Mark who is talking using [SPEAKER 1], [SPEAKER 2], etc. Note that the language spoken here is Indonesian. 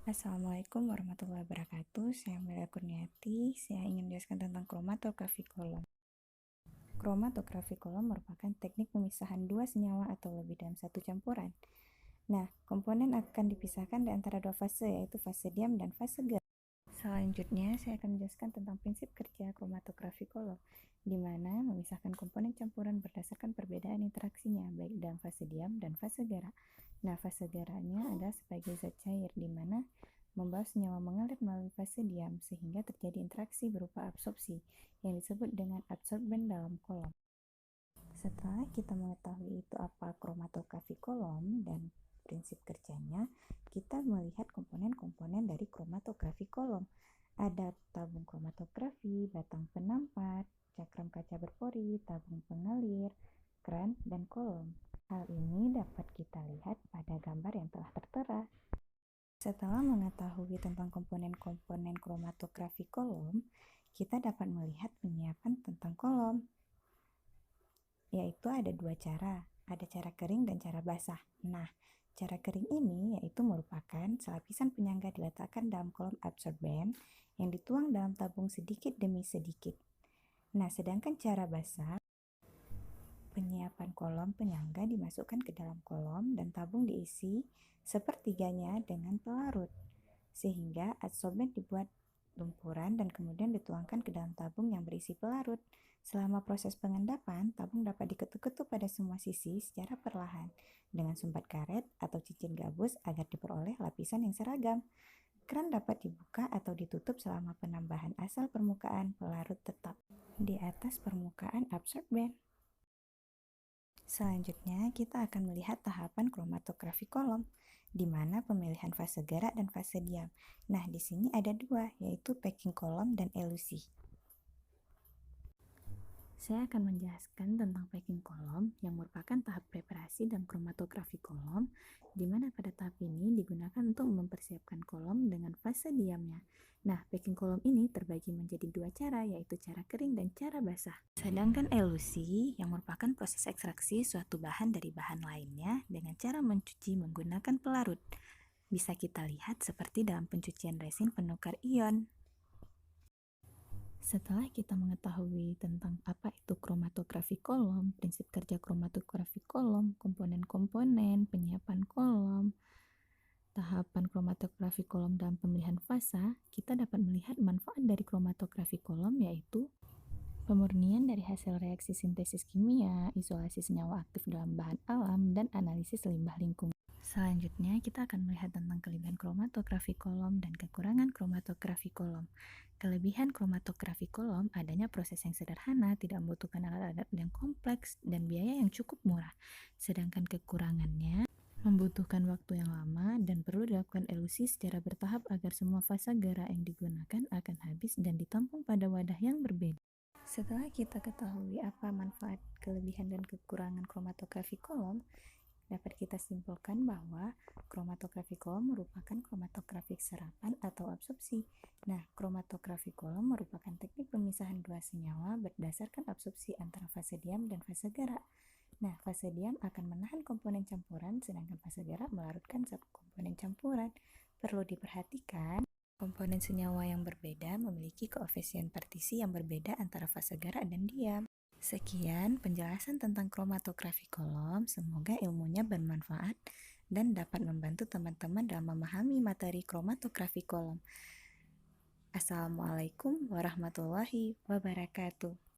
[SPEAKER 1] Assalamualaikum warahmatullahi wabarakatuh. Saya Amelia Kurniati. Saya ingin menjelaskan tentang kromatografi kolom. Kromatografi kolom merupakan teknik pemisahan dua senyawa atau lebih dalam satu campuran. Nah, komponen akan dipisahkan di antara dua fase, yaitu fase diam dan fase gerak. Selanjutnya, saya akan menjelaskan tentang prinsip kerja kromatografi kolom, di mana memisahkan komponen campuran berdasarkan perbedaan interaksinya, baik dalam fase diam dan fase gerak. Nah, fase geraknya adalah sebagai zat cair, di mana membawa senyawa mengalir melalui fase diam, sehingga terjadi interaksi berupa absorpsi, yang disebut dengan absorben dalam kolom. Setelah kita mengetahui itu apa kromatografi kolom dan prinsip kerjanya, kita melihat komponen-komponen dari kromatografi kolom. Ada tabung kromatografi, batang penampat, cakram kaca berpori, tabung pengalir, keran, dan kolom. Hal ini dapat kita lihat pada gambar yang telah tertera. Setelah mengetahui tentang komponen-komponen kromatografi kolom, kita dapat melihat penyiapan tentang kolom, yaitu ada dua cara, ada cara kering dan cara basah. Nah, cara kering ini yaitu merupakan selapisan penyangga diletakkan dalam kolom absorben yang dituang dalam tabung sedikit demi sedikit. Nah, sedangkan cara basah, penyiapan kolom penyangga dimasukkan ke dalam kolom dan tabung diisi sepertiganya dengan pelarut, sehingga adsorben dibuat lumpuran dan kemudian dituangkan ke dalam tabung yang berisi pelarut. Selama proses pengendapan, tabung dapat diketuk-ketuk pada semua sisi secara perlahan dengan sumbat karet atau cincin gabus agar diperoleh lapisan yang seragam. Keran dapat dibuka atau ditutup selama penambahan asal permukaan pelarut tetap di atas permukaan absorben. Selanjutnya, kita akan melihat tahapan kromatografi kolom, di mana pemilihan fase gerak dan fase diam. Nah, di sini ada dua, yaitu packing kolom dan elusi. Saya akan menjelaskan tentang packing kolom yang merupakan tahap preparasi dalam kromatografi kolom, di mana pada tahap ini digunakan untuk mempersiapkan kolom dengan fase diamnya. Nah, packing kolom ini terbagi menjadi dua cara, yaitu cara kering dan cara basah. Sedangkan elusi yang merupakan proses ekstraksi suatu bahan dari bahan lainnya dengan cara mencuci menggunakan pelarut. Bisa kita lihat seperti dalam pencucian resin penukar ion. Setelah kita mengetahui tentang apa itu kromatografi kolom, prinsip kerja kromatografi kolom, komponen-komponen, penyiapan kolom, tahapan kromatografi kolom dalam pemilihan fasa, kita dapat melihat manfaat dari kromatografi kolom yaitu pemurnian dari hasil reaksi sintesis kimia, isolasi senyawa aktif dalam bahan alam, dan analisis limbah lingkungan. Selanjutnya, kita akan melihat tentang kelebihan kromatografi kolom dan kekurangan kromatografi kolom. Kelebihan kromatografi kolom adanya proses yang sederhana, tidak membutuhkan alat-alat yang kompleks, dan biaya yang cukup murah. Sedangkan kekurangannya membutuhkan waktu yang lama dan perlu dilakukan elusi secara bertahap agar semua fase gerak yang digunakan akan habis dan ditampung pada wadah yang berbeda. Setelah kita ketahui apa manfaat, kelebihan, dan kekurangan kromatografi kolom, dapat kita simpulkan bahwa kromatografi kolom merupakan kromatografi serapan atau absorpsi. Nah, kromatografi kolom merupakan teknik pemisahan dua senyawa berdasarkan absorpsi antara fase diam dan fase gerak. Nah, fase diam akan menahan komponen campuran, sedangkan fase gerak melarutkan komponen campuran. Perlu diperhatikan, komponen senyawa yang berbeda memiliki koefisien partisi yang berbeda antara fase gerak dan diam. Sekian penjelasan tentang kromatografi kolom. Semoga ilmunya bermanfaat dan dapat membantu teman-teman dalam memahami materi kromatografi kolom. Assalamualaikum warahmatullahi wabarakatuh.